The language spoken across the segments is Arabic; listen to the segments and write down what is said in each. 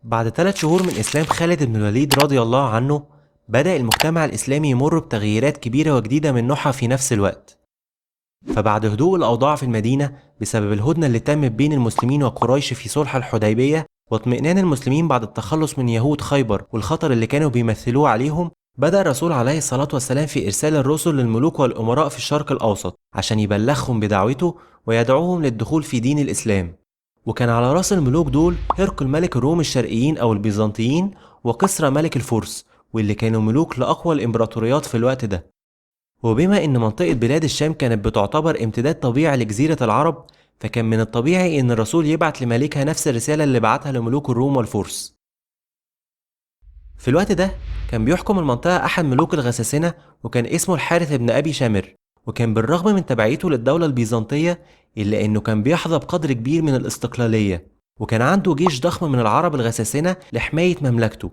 بعد 3 شهور من إسلام خالد بن الوليد رضي الله عنه، بدأ المجتمع الإسلامي يمر بتغييرات كبيرة وجديدة من نوعها في نفس الوقت. فبعد هدوء الأوضاع في المدينة بسبب الهدنة اللي تمت بين المسلمين وقريش في صلح الحديبية، واطمئنان المسلمين بعد التخلص من يهود خيبر والخطر اللي كانوا بيمثلوه عليهم، بدأ الرسول عليه الصلاة والسلام في إرسال الرسل للملوك والأمراء في الشرق الأوسط عشان يبلغهم بدعوته ويدعوهم للدخول في دين الإسلام. وكان على رأس الملوك دول هرقل ملك الروم الشرقيين أو البيزنطيين، وقسرى ملك الفرس، واللي كانوا ملوك لأقوى الإمبراطوريات في الوقت ده. وبما إن منطقة بلاد الشام كانت بتعتبر امتداد طبيعي لجزيرة العرب، فكان من الطبيعي إن الرسول يبعت لملكها نفس الرسالة اللي بعتها لملوك الروم والفرس. في الوقت ده كان بيحكم المنطقة أحد ملوك الغساسنة، وكان اسمه الحارث بن أبي شامر. وكان بالرغم من تبعيته للدولة البيزنطية إلا إنه كان بيحظى بقدر كبير من الاستقلالية، وكان عنده جيش ضخم من العرب الغساسنة لحماية مملكته.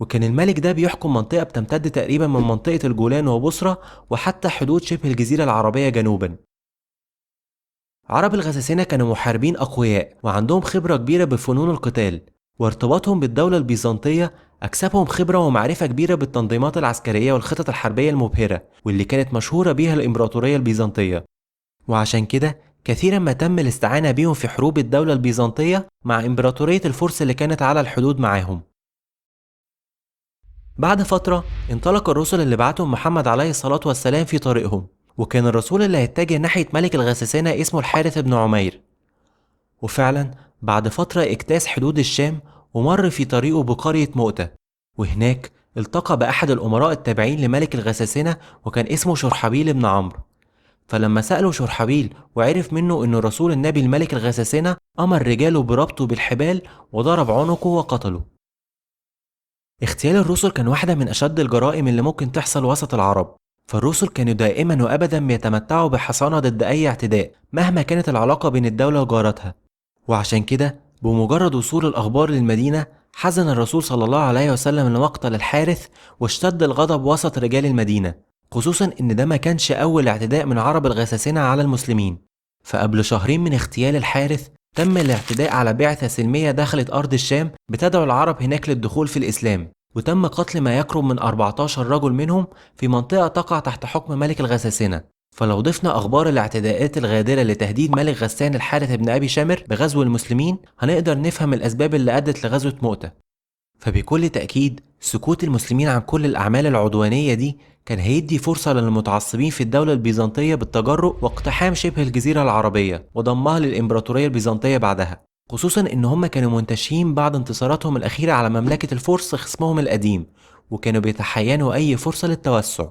وكان الملك ده بيحكم منطقة بتمتد تقريبا من منطقة الجولان وبصرة وحتى حدود شبه الجزيرة العربية جنوبا. عرب الغساسنة كانوا محاربين أقوياء وعندهم خبرة كبيرة بفنون القتال، وارتباطهم بالدولة البيزنطية أكسبهم خبرة ومعرفة كبيرة بالتنظيمات العسكرية والخطط الحربية المبهرة واللي كانت مشهورة بيها الإمبراطورية البيزنطية. وعشان كده كثيرا ما تم الاستعانة بيهم في حروب الدولة البيزنطية مع إمبراطورية الفرس اللي كانت على الحدود معاهم. بعد فترة انطلق الرسل اللي بعتهم محمد عليه الصلاة والسلام في طريقهم، وكان الرسول اللي هيتجه ناحية ملك الغساسنة اسمه الحارث بن عمير. وفعلا بعد فترة اجتاز حدود الشام ومر في طريقه بقرية مؤتة، وهناك التقى بأحد الأمراء التابعين لملك الغساسنة وكان اسمه شرحبيل بن عمرو. فلما سأله شرحبيل وعرف منه إنه رسول النبي الملك الغساسنة، أمر رجاله بربطه بالحبال وضرب عنقه وقتله. اغتيال الرسل كان واحدة من أشد الجرائم اللي ممكن تحصل وسط العرب، فالرسل كانوا دائما وأبدا بيتمتعوا بحصانة ضد أي اعتداء مهما كانت العلاقة بين الدولة وجارتها. وعشان كده بمجرد وصول الأخبار للمدينة، حزن الرسول صلى الله عليه وسلم لمقتل الحارث، واشتد الغضب وسط رجال المدينة، خصوصا إن ده ما كانش أول اعتداء من عرب الغساسنة على المسلمين. فقبل شهرين من اغتيال الحارث تم الاعتداء على بعثة سلمية دخلت أرض الشام بتدعو العرب هناك للدخول في الإسلام، وتم قتل ما يقرب من 14 رجل منهم في منطقة تقع تحت حكم ملك الغساسنة. فلو ضفنا أخبار الاعتداءات الغادرة لتهديد ملك غسان الحارث بن أبي شامر بغزو المسلمين، هنقدر نفهم الأسباب اللي أدت لغزوة مؤتة. فبكل تأكيد سكوت المسلمين عن كل الأعمال العدوانية دي كان هيدي فرصة للمتعصبين في الدولة البيزنطية بالتجرؤ واقتحام شبه الجزيرة العربية وضمها للإمبراطورية البيزنطية بعدها، خصوصا إن هم كانوا منتشرين بعد انتصاراتهم الأخيرة على مملكة الفرس خصمهم القديم، وكانوا بيتحينوا أي فرصة للتوسع.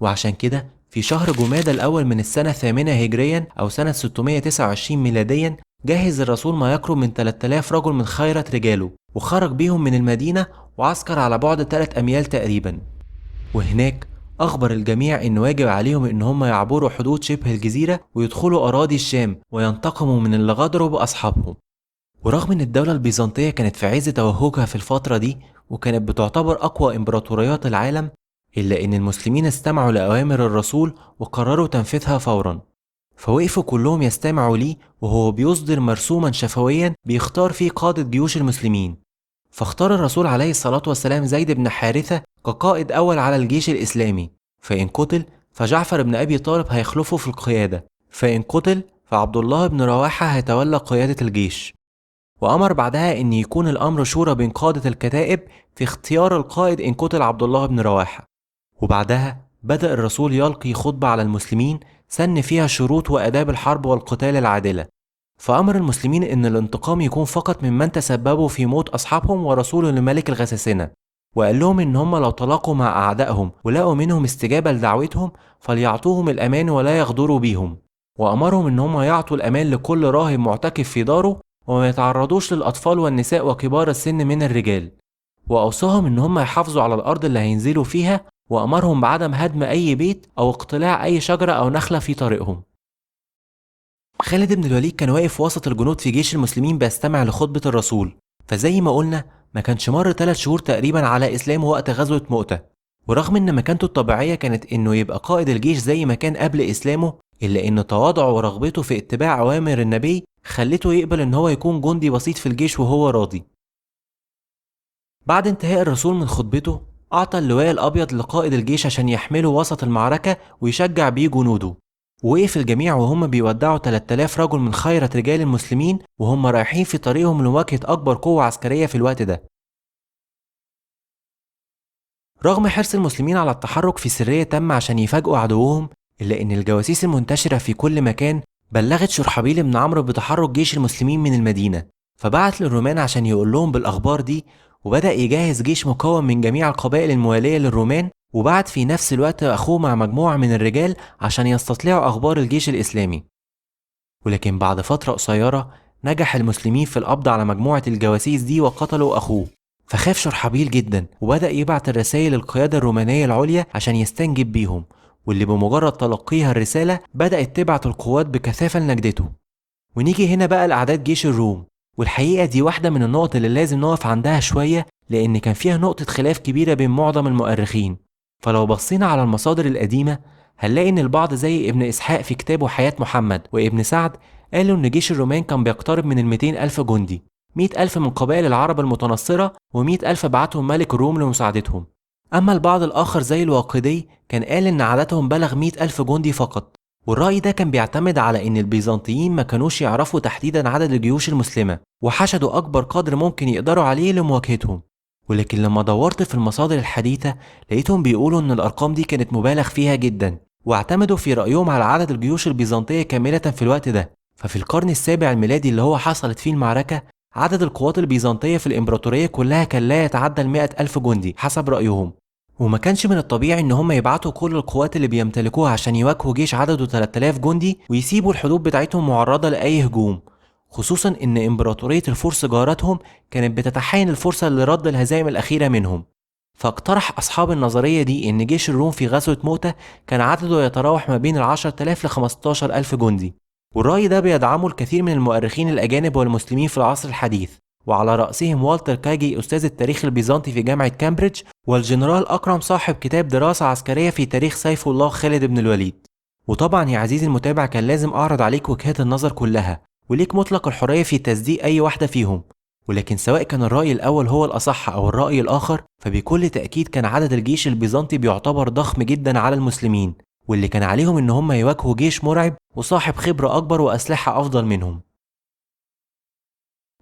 وعشان كده في شهر جمادى الأول من السنة 8 هجريا أو سنة 629 ميلاديا، جهز الرسول ما يقرب من 3000 رجل من خيرة رجاله وخرج بيهم من المدينة وعسكر على بعد 3 أميال تقريبا. وهناك أخبر الجميع إن واجب عليهم إن هم يعبروا حدود شبه الجزيرة ويدخلوا أراضي الشام وينتقموا من اللي غدروا بأصحابهم. ورغم إن الدولة البيزنطية كانت في عز توهجها في الفترة دي وكانت بتعتبر أقوى إمبراطوريات العالم، إلا إن المسلمين استمعوا لأوامر الرسول وقرروا تنفيذها فورا. فوقفوا كلهم يستمعوا ليه وهو بيصدر مرسوما شفويا بيختار فيه قادة جيوش المسلمين. فاختار الرسول عليه الصلاة والسلام زيد بن حارثة كقائد أول على الجيش الإسلامي، فإن قتل فجعفر بن أبي طالب هيخلفه في القيادة، فإن قتل فعبد الله بن رواحة هيتولى قيادة الجيش. وأمر بعدها إن يكون الأمر شورى بين قادة الكتائب في اختيار القائد إن قتل عبد الله بن رواحة. وبعدها بدأ الرسول يلقي خطبة على المسلمين سن فيها شروط وآداب الحرب والقتال العادلة. فأمر المسلمين إن الانتقام يكون فقط ممن تسببوا في موت أصحابهم ورسوله لملك الغساسنة، وقال لهم إن هم لو تلاقوا مع أعدائهم ولقوا منهم استجابة لدعوتهم فليعطوهم الأمان ولا يغدروا بيهم. وأمرهم إن هم يعطوا الأمان لكل راهب معتكف في داره وما يتعرضوش للأطفال والنساء وكبار السن من الرجال. وأوصاهم إن هم يحافظوا على الأرض اللي هينزلوا فيها، وأمرهم بعدم هدم أي بيت أو اقتلاع أي شجرة أو نخلة في طريقهم. خالد بن الوليد كان واقف وسط الجنود في جيش المسلمين بيستمع لخطبة الرسول. فزي ما قلنا ما كانش مر 3 شهور تقريبا على إسلامه وقت غزوة مؤتة، ورغم إن مكانته الطبيعية كانت إنه يبقى قائد الجيش زي ما كان قبل إسلامه، إلا إن تواضعه ورغبته في اتباع أوامر النبي خلته يقبل إن هو يكون جندي بسيط في الجيش وهو راضي. بعد انتهاء الرسول من خطبته، أعطى اللواء الأبيض لقائد الجيش عشان يحمله وسط المعركة ويشجع بيه جنوده. ووقف الجميع وهم بيودعوا 3000 رجل من خيرة رجال المسلمين وهم رايحين في طريقهم لمواجهة أكبر قوة عسكرية في الوقت ده. رغم حرص المسلمين على التحرك في سرية تامة عشان يفاجئوا عدوهم، إلا إن الجواسيس المنتشرة في كل مكان بلغت شرحبيل بن عمرو بتحرك جيش المسلمين من المدينة، فبعت للرومان عشان يقول لهم بالأخبار دي، وبدأ يجهز جيش مكون من جميع القبائل الموالية للرومان، وبعت في نفس الوقت أخوه مع مجموعة من الرجال عشان يستطلعوا أخبار الجيش الإسلامي. ولكن بعد فترة قصيرة نجح المسلمين في القبض على مجموعة الجواسيس دي وقتلوا أخوه، فخاف شرحبيل جدا وبدأ يبعت الرسائل للقيادة الرومانية العليا عشان يستنجد بيهم، واللي بمجرد تلقيها الرسالة بدأت تبعت القوات بكثافة لنجدته. ونيجي هنا بقى لأعداد جيش الروم، والحقيقة دي واحدة من النقط اللي لازم نقف عندها شوية، لأن كان فيها نقطة خلاف كبيرة بين معظم المؤرخين. فلو بصينا على المصادر القديمة هنلاقي إن البعض زي ابن إسحاق في كتابه حياة محمد وابن سعد قالوا إن جيش الرومان كان بيقترب من 200 ألف جندي، 100 ألف من قبائل العرب المتنصرة و100 ألف بعتهم ملك الروم لمساعدتهم. أما البعض الآخر زي الواقدي كان قال إن عددهم بلغ 100 ألف جندي فقط، والرأي ده كان بيعتمد على إن البيزنطيين ما كانوش يعرفوا تحديدا عدد الجيوش المسلمة وحشدوا أكبر قدر ممكن يقدروا عليه لمواجهتهم. ولكن لما دورت في المصادر الحديثة لقيتهم بيقولوا إن الأرقام دي كانت مبالغ فيها جدا، واعتمدوا في رأيهم على عدد الجيوش البيزنطية كاملة في الوقت ده. ففي القرن السابع الميلادي اللي هو حصلت فيه المعركة، عدد القوات البيزنطية في الإمبراطورية كلها كان لا يتعدى 100 ألف جندي حسب رأيهم، وما كانش من الطبيعي ان هم يبعتوا كل القوات اللي بيمتلكوها عشان يواجهوا جيش عدده 3000 جندي ويسيبوا الحدود بتاعتهم معرضة لأي هجوم، خصوصا ان امبراطورية الفرس جارتهم كانت بتتحين الفرصة لرد الهزائم الأخيرة منهم. فاقترح أصحاب النظرية دي ان جيش الروم في غزوة مؤتة كان عدده يتراوح ما بين 10,000 ل 15,000 جندي، والرأي ده بيدعمه الكثير من المؤرخين الأجانب والمسلمين في العصر الحديث، وعلى رأسهم والتر كاجي أستاذ التاريخ البيزنطي في جامعة كامبريدج، والجنرال أكرم صاحب كتاب دراسة عسكرية في تاريخ سيف الله خالد بن الوليد. وطبعا يا عزيزي المتابع كان لازم أعرض عليك وجهات النظر كلها، وليك مطلق الحرية في تصديق أي واحدة فيهم، ولكن سواء كان الرأي الأول هو الأصح أو الرأي الآخر فبكل تأكيد كان عدد الجيش البيزنطي بيعتبر ضخم جدا على المسلمين، واللي كان عليهم إن هم يواجهوا جيش مرعب وصاحب خبرة أكبر وأسلحة أفضل منهم.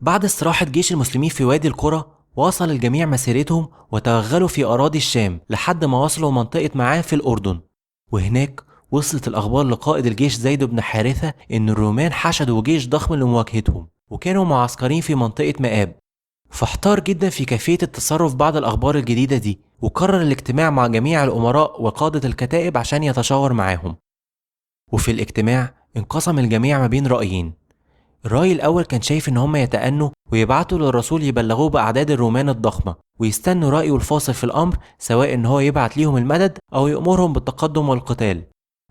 بعد استراحة جيش المسلمين في وادي القرى واصل الجميع مسيرتهم وتوغلوا في أراضي الشام لحد ما وصلوا منطقة معان في الأردن، وهناك وصلت الأخبار لقائد الجيش زيد بن حارثة إن الرومان حشدوا جيش ضخم لمواجهتهم وكانوا معسكرين في منطقة مآب. فاحتار جدا في كيفية التصرف بعد الأخبار الجديدة دي، وقرر الاجتماع مع جميع الأمراء وقادة الكتائب عشان يتشاور معاهم. وفي الاجتماع انقسم الجميع ما بين رأيين. الرأي الأول كان شايف إن هم يتأنوا ويبعتوا للرسول يبلغوه بأعداد الرومان الضخمة ويستنوا رأيه الفاصل في الأمر، سواء إن هو يبعت ليهم المدد أو يأمرهم بالتقدم والقتال.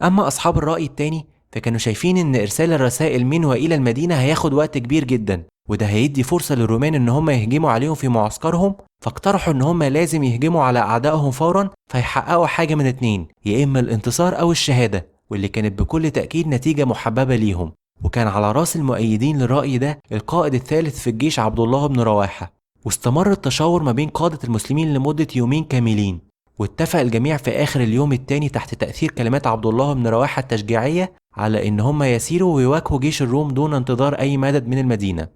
أما أصحاب الرأي التاني فكانوا شايفين إن إرسال الرسائل من وإلى المدينة هياخد وقت كبير جدا، وده هيدي فرصة للرومان إن هم يهجموا عليهم في معسكرهم، فاقترحوا إن هم لازم يهجموا على أعدائهم فورا فيحققوا حاجة من اتنين، يا إما الانتصار أو الشهادة، واللي كانت بكل تأكيد نتيجة محببة ليهم. وكان على رأس المؤيدين للرأي ده القائد الثالث في الجيش عبد الله بن رواحة. واستمر التشاور ما بين قادة المسلمين لمدة يومين كاملين، واتفق الجميع في آخر اليوم الثاني تحت تأثير كلمات عبد الله بن رواحة التشجيعية على إن هم يسيروا ويواجهوا جيش الروم دون انتظار أي مدد من المدينة.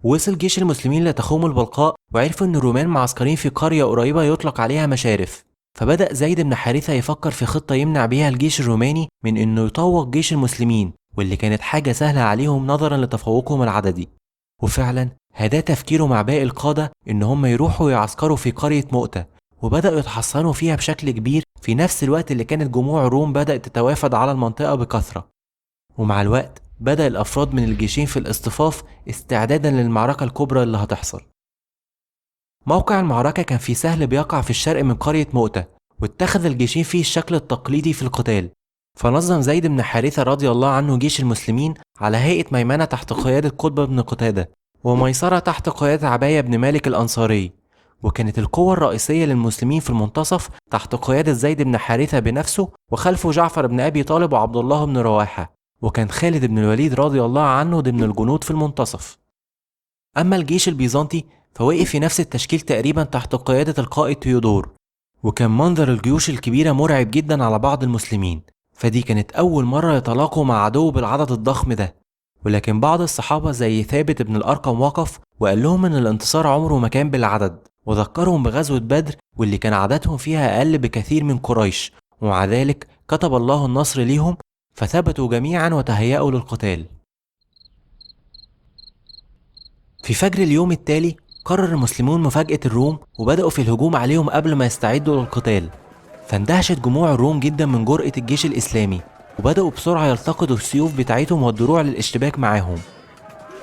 وصل جيش المسلمين لتخوم البلقاء وعرفوا إن الرومان معسكرين في قرية قريبة يطلق عليها مشارف، فبدأ زيد بن حارثة يفكر في خطة يمنع بيها الجيش الروماني من إنه يطوق جيش المسلمين، واللي كانت حاجة سهلة عليهم نظرا لتفوقهم العددي. وفعلا هدا تفكيره مع باقي القادة إن هم يروحوا يعسكروا في قرية مؤتة، وبدأوا يتحصنوا فيها بشكل كبير في نفس الوقت اللي كانت جموع الروم بدأت تتوافد على المنطقة بكثرة. ومع الوقت بدأ الأفراد من الجيشين في الاصطفاف استعدادا للمعركة الكبرى اللي هتحصل. موقع المعركة كان في سهل بيقع في الشرق من قرية مؤتة، واتخذ الجيشين فيه الشكل التقليدي في القتال. فنظم زيد بن حارثة رضي الله عنه جيش المسلمين على هيئة ميمنة تحت قيادة قتبة بن قتادة، وميسرة تحت قيادة عباية بن مالك الأنصاري. وكانت القوة الرئيسية للمسلمين في المنتصف تحت قيادة زيد بن حارثة بنفسه، وخلفه جعفر بن أبي طالب وعبد الله بن رواحة، وكان خالد بن الوليد رضي الله عنه ضمن الجنود في المنتصف. أما الجيش البيزنطي فوقف في نفس التشكيل تقريبا تحت قيادة القائد تيودور، وكان منظر الجيوش الكبيرة مرعب جدا على بعض المسلمين، فدي كانت أول مرة يتلاقوا مع عدو بالعدد الضخم ده. ولكن بعض الصحابة زي ثابت بن الأرقم وقف وقال لهم إن الانتصار عمره ما كان بالعدد، وذكرهم بغزوة بدر واللي كان عددهم فيها أقل بكثير من قريش، ومع ذلك كتب الله النصر ليهم، فثبتوا جميعا وتهيأوا للقتال. في فجر اليوم التالي قرر المسلمون مفاجأة الروم وبدأوا في الهجوم عليهم قبل ما يستعدوا للقتال، فاندهشت جموع الروم جدا من جرأة الجيش الإسلامي، وبدأوا بسرعة يلتقطوا السيوف بتاعتهم والدروع للاشتباك معاهم.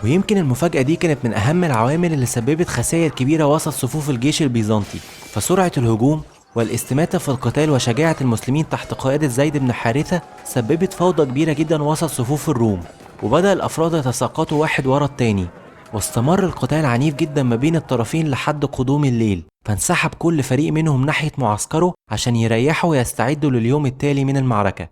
ويمكن المفاجأة دي كانت من أهم العوامل اللي سببت خسائر كبيرة وسط صفوف الجيش البيزنطي، فسرعة الهجوم والاستماتة في القتال وشجاعة المسلمين تحت قيادة زيد بن حارثة سببت فوضى كبيرة جدا وسط صفوف الروم، وبدأ الأفراد يتساقطوا واحد ورا التاني، واستمر القتال عنيف جدا ما بين الطرفين لحد قدوم الليل، فانسحب كل فريق منهم ناحية معسكره عشان يريحوا ويستعدوا لليوم التالي من المعركة.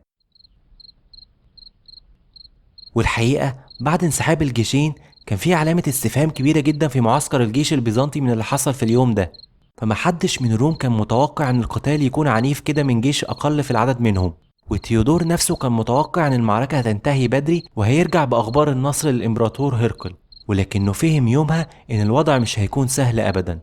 والحقيقة بعد انسحاب الجيشين كان في علامة استفهام كبيرة جدا في معسكر الجيش البيزنطي من اللي حصل في اليوم ده، فمحدش من الروم كان متوقع ان القتال يكون عنيف كده من جيش اقل في العدد منهم، وتيودور نفسه كان متوقع ان المعركة هتنتهي بدري وهيرجع باخبار النصر للامبراطور هرقل، ولكنه فهم يومها ان الوضع مش هيكون سهل ابدا.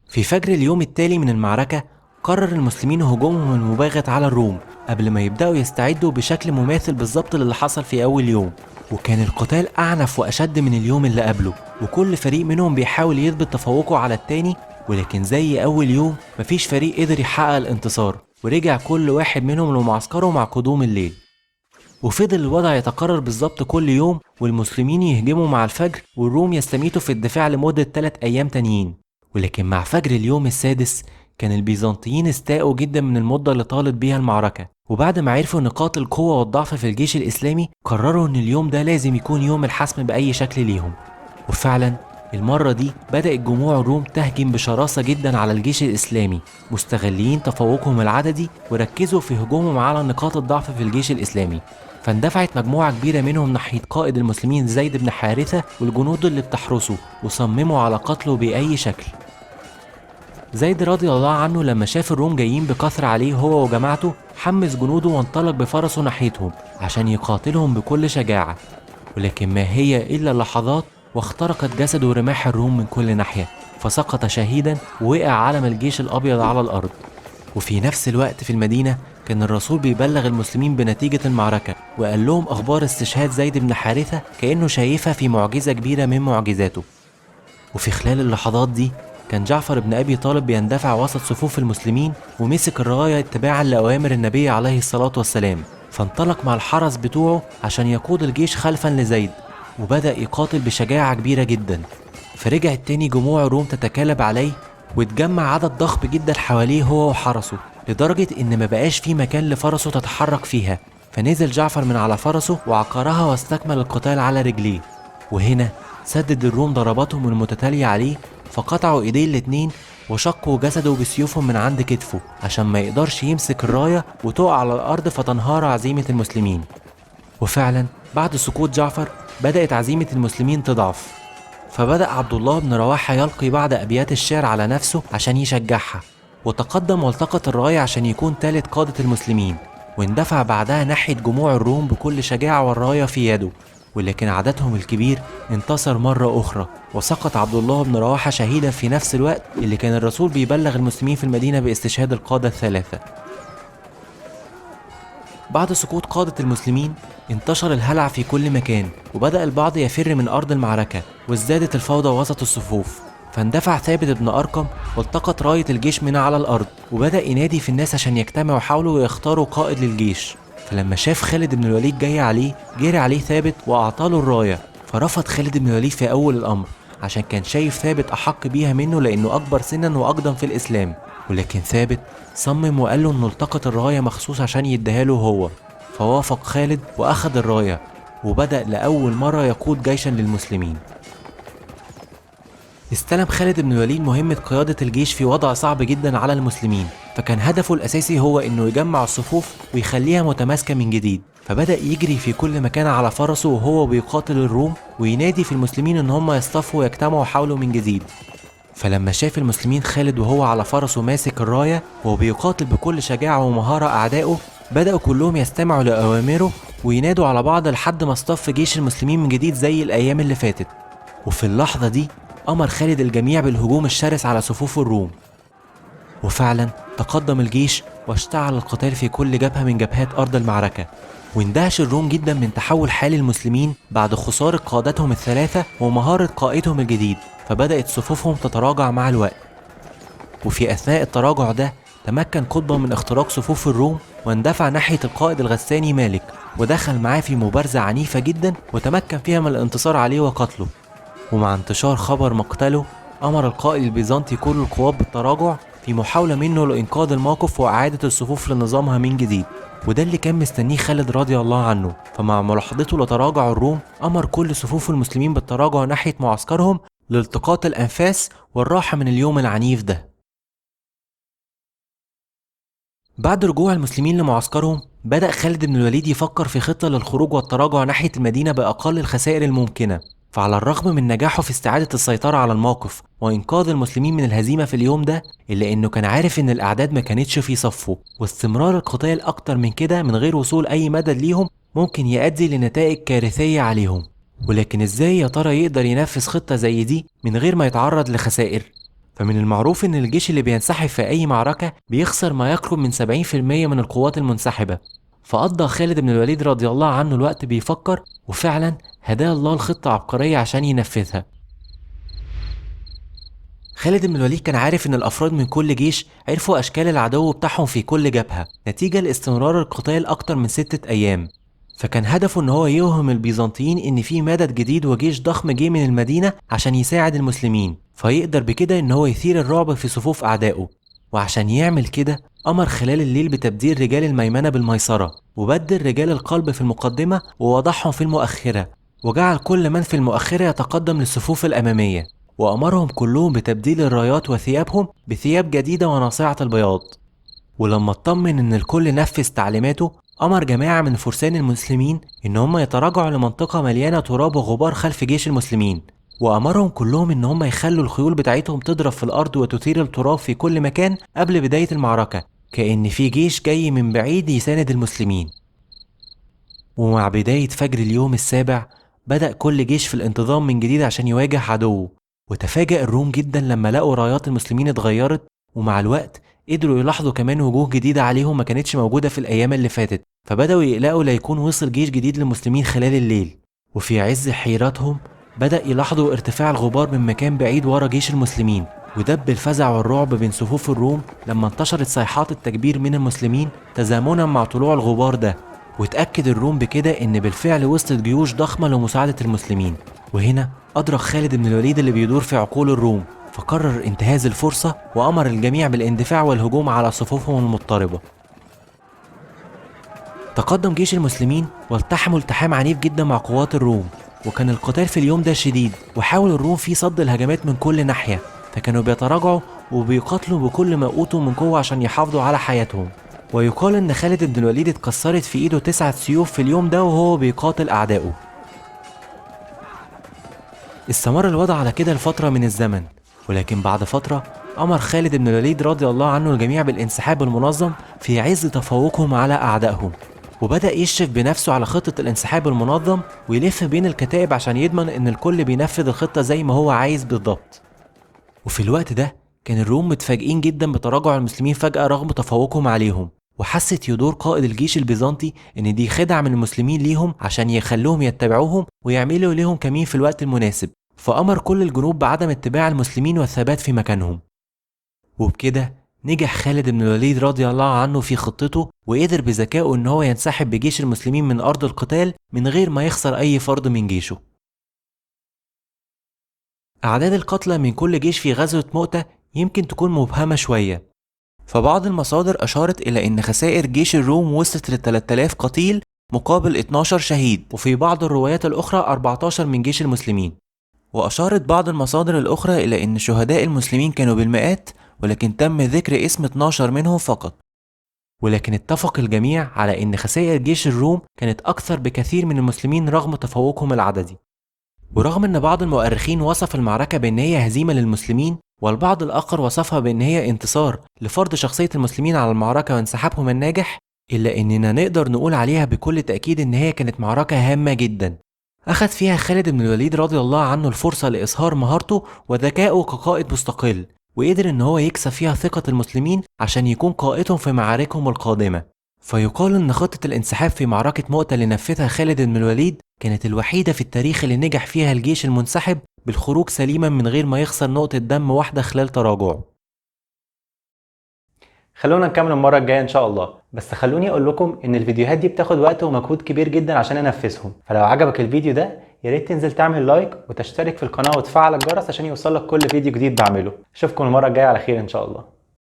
في فجر اليوم التالي من المعركة قرر المسلمين هجومهم المباغت على الروم قبل ما يبدأوا يستعدوا بشكل مماثل بالظبط للي حصل في أول يوم، وكان القتال أعنف وأشد من اليوم اللي قبله، وكل فريق منهم بيحاول يثبت تفوقه على التاني، ولكن زي أول يوم مفيش فريق قدر يحقق الانتصار، ورجع كل واحد منهم لمعسكره مع قدوم الليل. وفضل الوضع يتكرر بالظبط كل يوم، والمسلمين يهجموا مع الفجر والروم يستميتوا في الدفاع لمدة 3 أيام تانيين. ولكن مع فجر اليوم السادس كان البيزنطيين استاءوا جدا من المدة اللي طالت بيها المعركة، وبعد ما عرفوا نقاط القوة والضعف في الجيش الإسلامي قرروا إن اليوم ده لازم يكون يوم الحسم بأي شكل ليهم. وفعلا المرة دي بدأت جموع الروم تهجم بشراسة جدا على الجيش الإسلامي، مستغلين تفوقهم العددي وركزوا في هجومهم على نقاط الضعف في الجيش الإسلامي، فاندفعت مجموعة كبيرة منهم ناحية قائد المسلمين زيد بن حارثة والجنود اللي بتحرسه، وصمموا على قتله بأي شكل. زيد رضي الله عنه لما شاف الروم جايين بكثرة عليه هو وجماعته حمس جنوده وانطلق بفرسه ناحيتهم عشان يقاتلهم بكل شجاعة، ولكن ما هي إلا لحظات واخترقت جسده رماح الروم من كل ناحية، فسقط شهيدا ووقع علم الجيش الأبيض على الأرض. وفي نفس الوقت في المدينة كان الرسول بيبلغ المسلمين بنتيجة المعركة، وقال لهم أخبار استشهاد زيد بن حارثة كأنه شايفها في معجزة كبيرة من معجزاته. وفي خلال اللحظات دي كان جعفر بن أبي طالب بيندفع وسط صفوف المسلمين ومسك الراية اتباعا لأوامر النبي عليه الصلاة والسلام، فانطلق مع الحرس بتوعه عشان يقود الجيش خلفا لزيد، وبدأ يقاتل بشجاعة كبيرة جدا. فرجع تاني جموع الروم تتكالب عليه، واتجمع عدد ضخم جدا حواليه هو وحرسه، لدرجة إن ما بقاش في مكان لفرسه تتحرك فيها، فنزل جعفر من على فرسه وعقرها واستكمل القتال على رجليه. وهنا سدد الروم ضرباتهم المتتالية عليه، فقطعوا ايديه الاتنين وشقوا جسده بسيوفهم من عند كتفه عشان ما يقدرش يمسك الراية وتقع على الأرض فتنهار عزيمة المسلمين. وفعلا بعد سقوط جعفر بدأت عزيمة المسلمين تضعف، فبدأ عبد الله بن رواحة يلقي بعض أبيات الشعر على نفسه عشان يشجعها، وتقدم والتقط الراية عشان يكون ثالث قادة المسلمين، واندفع بعدها ناحية جموع الروم بكل شجاعة والراية في يده. ولكن عددهم الكبير انتصر مرة أخرى، وسقط عبد الله بن رواحة شهيدا في نفس الوقت اللي كان الرسول بيبلغ المسلمين في المدينة باستشهاد القادة الثلاثة. بعد سقوط قادة المسلمين انتشر الهلع في كل مكان، وبدأ البعض يفر من أرض المعركة، وازدادت الفوضى وسط الصفوف، فاندفع ثابت بن أرقم والتقط راية الجيش من على الأرض، وبدأ ينادي في الناس عشان يجتمعوا حوله ويختاروا قائد للجيش. فلما شاف خالد بن الوليد جاي عليه جري عليه ثابت وأعطاله الراية، فرفض خالد بن الوليد في أول الأمر عشان كان شايف ثابت أحق بيها منه لأنه أكبر سنا وأقدم في الإسلام، ولكن ثابت صمم وقال له إنه التقط الراية مخصوص عشان يديها له هو، فوافق خالد وأخذ الراية، وبدأ لأول مرة يقود جيشا للمسلمين. استلم خالد بن الوليد مهمة قيادة الجيش في وضع صعب جدا على المسلمين، فكان هدفه الأساسي هو إنه يجمع الصفوف ويخليها متماسكة من جديد. فبدأ يجري في كل مكان على فرسه وهو بيقاتل الروم، وينادي في المسلمين إن هم يصطفوا ويجتمعوا حوله من جديد. فلما شاف المسلمين خالد وهو على فرسه ماسك الراية وبيقاتل بكل شجاعة ومهارة أعدائه، بدأوا كلهم يستمعوا لأوامره وينادوا على بعض لحد ما اصطف جيش المسلمين من جديد زي الأيام اللي فاتت. وفي اللحظة دي أمر خالد الجميع بالهجوم الشرس على صفوف الروم، وفعلا تقدم الجيش واشتعل القتال في كل جبهة من جبهات أرض المعركة. واندهش الروم جدا من تحول حال المسلمين بعد خسارة قادتهم الثلاثة ومهارة قائدهم الجديد، فبدأت صفوفهم تتراجع مع الوقت. وفي أثناء التراجع ده تمكن قطبة من اختراق صفوف الروم واندفع ناحية القائد الغساني مالك، ودخل معاه في مبارزة عنيفة جدا وتمكن فيها من الانتصار عليه وقتله. ومع انتشار خبر مقتله أمر القائد البيزنطي كل القوات بالتراجع في محاولة منه لإنقاذ الموقف وإعادة الصفوف لنظامها من جديد، وده اللي كان مستنيه خالد رضي الله عنه. فمع ملاحظته لتراجع الروم أمر كل صفوف المسلمين بالتراجع ناحية معسكرهم لالتقاط الأنفاس والراحة من اليوم العنيف ده. بعد رجوع المسلمين لمعسكرهم بدأ خالد بن الوليد يفكر في خطة للخروج والتراجع ناحية المدينة بأقل الخسائر الممكنة. فعلى الرغم من نجاحه في استعادة السيطرة على الموقف وإنقاذ المسلمين من الهزيمة في اليوم ده، إلا إنه كان عارف إن الأعداد ما كانتش في صفه، واستمرار القتال أكتر من كده من غير وصول أي مدد ليهم ممكن يؤدي لنتائج كارثية عليهم. ولكن إزاي يا ترى يقدر ينفذ خطة زي دي من غير ما يتعرض لخسائر؟ فمن المعروف إن الجيش اللي بينسحب في أي معركة بيخسر ما يقرب من 70% من القوات المنسحبة. فقضى خالد بن الوليد رضي الله عنه الوقت بيفكر، وفعلا هداه الله الخطة عبقرية عشان ينفذها. خالد بن الوليد كان عارف إن الأفراد من كل جيش عرفوا أشكال العدو بتاعهم في كل جبهة نتيجة لاستمرار القتال أكتر من 6 أيام. فكان هدفه إن هو يوهم البيزنطيين إن في مدد جديد وجيش ضخم جه من المدينة عشان يساعد المسلمين، فيقدر بكده إن هو يثير الرعب في صفوف أعدائه. وعشان يعمل كده أمر خلال الليل بتبديل رجال الميمنة بالميسرة، وبدل رجال القلب في المقدمة ووضعهم في المؤخرة، وجعل كل من في المؤخرة يتقدم للصفوف الأمامية، وأمرهم كلهم بتبديل الرايات وثيابهم بثياب جديدة وناصعة البياض. ولما اطمن إن الكل نفذ تعليماته أمر جماعة من فرسان المسلمين إن هم يتراجعوا لمنطقة مليانة تراب وغبار خلف جيش المسلمين، وأمرهم كلهم إن هم يخلوا الخيول بتاعتهم تضرب في الأرض وتثير التراب في كل مكان قبل بداية المعركة، كأن في جيش جاي من بعيد يساند المسلمين. ومع بداية فجر اليوم السابع بدأ كل جيش في الانتظام من جديد عشان يواجه عدوه. وتفاجأ الروم جدا لما لقوا رايات المسلمين اتغيرت، ومع الوقت قدروا يلاحظوا كمان وجوه جديدة عليهم ما كانتش موجودة في الأيام اللي فاتت، فبدأوا يقلقوا ليكون وصل جيش جديد للمسلمين خلال الليل. وفي عز حيرتهم بدأ يلاحظوا ارتفاع الغبار من مكان بعيد ورا جيش المسلمين، ودب الفزع والرعب بين صفوف الروم لما انتشرت صيحات التكبير من المسلمين تزامنا مع طلوع الغبار ده. واتأكد الروم بكده إن بالفعل وصلت جيوش ضخمة لمساعدة المسلمين. وهنا أدرك خالد بن الوليد اللي بيدور في عقول الروم، فقرر انتهاز الفرصة وأمر الجميع بالاندفاع والهجوم على صفوفهم المضطربة. تقدم جيش المسلمين والتحموا التحام عنيف جدا مع قوات الروم، وكان القتال في اليوم ده شديد، وحاول الروم فيه صد الهجمات من كل ناحية، فكانوا بيتراجعوا وبيقاتلوا بكل ما أوتوا من قوة عشان يحافظوا على حياتهم. ويقال إن خالد بن الوليد اتكسرت في إيده 9 سيوف في اليوم ده وهو بيقاتل أعدائه. استمر الوضع على كده لفترة من الزمن، ولكن بعد فترة أمر خالد بن الوليد رضي الله عنه الجميع بالانسحاب المنظم في عز تفوقهم على أعدائهم، وبدأ يشرف بنفسه على خطة الانسحاب المنظم ويلف بين الكتائب عشان يضمن إن الكل بينفذ الخطة زي ما هو عايز بالضبط. وفي الوقت ده كان الروم متفاجئين جدا بتراجع المسلمين فجأة رغم تفوقهم عليهم، وحس تيودور قائد الجيش البيزنطي إن دي خدعة من المسلمين ليهم عشان يخلوهم يتبعوهم ويعملوا ليهم كمين في الوقت المناسب، فأمر كل الجنود بعدم اتباع المسلمين والثبات في مكانهم. وبكده نجح خالد بن الوليد رضي الله عنه في خطته، وقدر بذكائه إن هو ينسحب بجيش المسلمين من أرض القتال من غير ما يخسر أي فرد من جيشه. أعداد القتلى من كل جيش في غزوة مؤتة يمكن تكون مبهمة شوية، فبعض المصادر أشارت إلى أن خسائر جيش الروم وصلت ل 3000 قتيل مقابل 12 شهيد، وفي بعض الروايات الأخرى 14 من جيش المسلمين. وأشارت بعض المصادر الأخرى إلى أن شهداء المسلمين كانوا بالمئات ولكن تم ذكر اسم 12 منهم فقط. ولكن اتفق الجميع على إن خسائر جيش الروم كانت أكثر بكثير من المسلمين رغم تفوقهم العددي. ورغم إن بعض المؤرخين وصف المعركة بإن هي هزيمة للمسلمين، والبعض الآخر وصفها بإن هي انتصار لفرض شخصية المسلمين على المعركة وانسحابهم الناجح، إلا إننا نقدر نقول عليها بكل تأكيد إن هي كانت معركة هامة جدا. أخذ فيها خالد بن الوليد رضي الله عنه الفرصة لإظهار مهارته وذكائه كقائد مستقل، وقدر إن هو يكسب فيها ثقة المسلمين عشان يكون قائدهم في معاركهم القادمة. فيقال إن خطة الانسحاب في معركة مؤتة اللي نفذها خالد بن الوليد كانت الوحيدة في التاريخ اللي نجح فيها الجيش المنسحب بالخروج سليما من غير ما يخسر نقطة دم واحدة خلال تراجعه. خلونا نكمل المرة الجاية إن شاء الله، بس خلوني أقول لكم إن الفيديوهات دي بتاخد وقت ومجهود كبير جدا عشان أنفذهم، فلو عجبك الفيديو ده ياريت تنزل تعمل لايك وتشترك في القناة وتفعل الجرس عشان يوصلك كل فيديو جديد بعمله. أشوفكم المرة الجاية على خير إن شاء الله.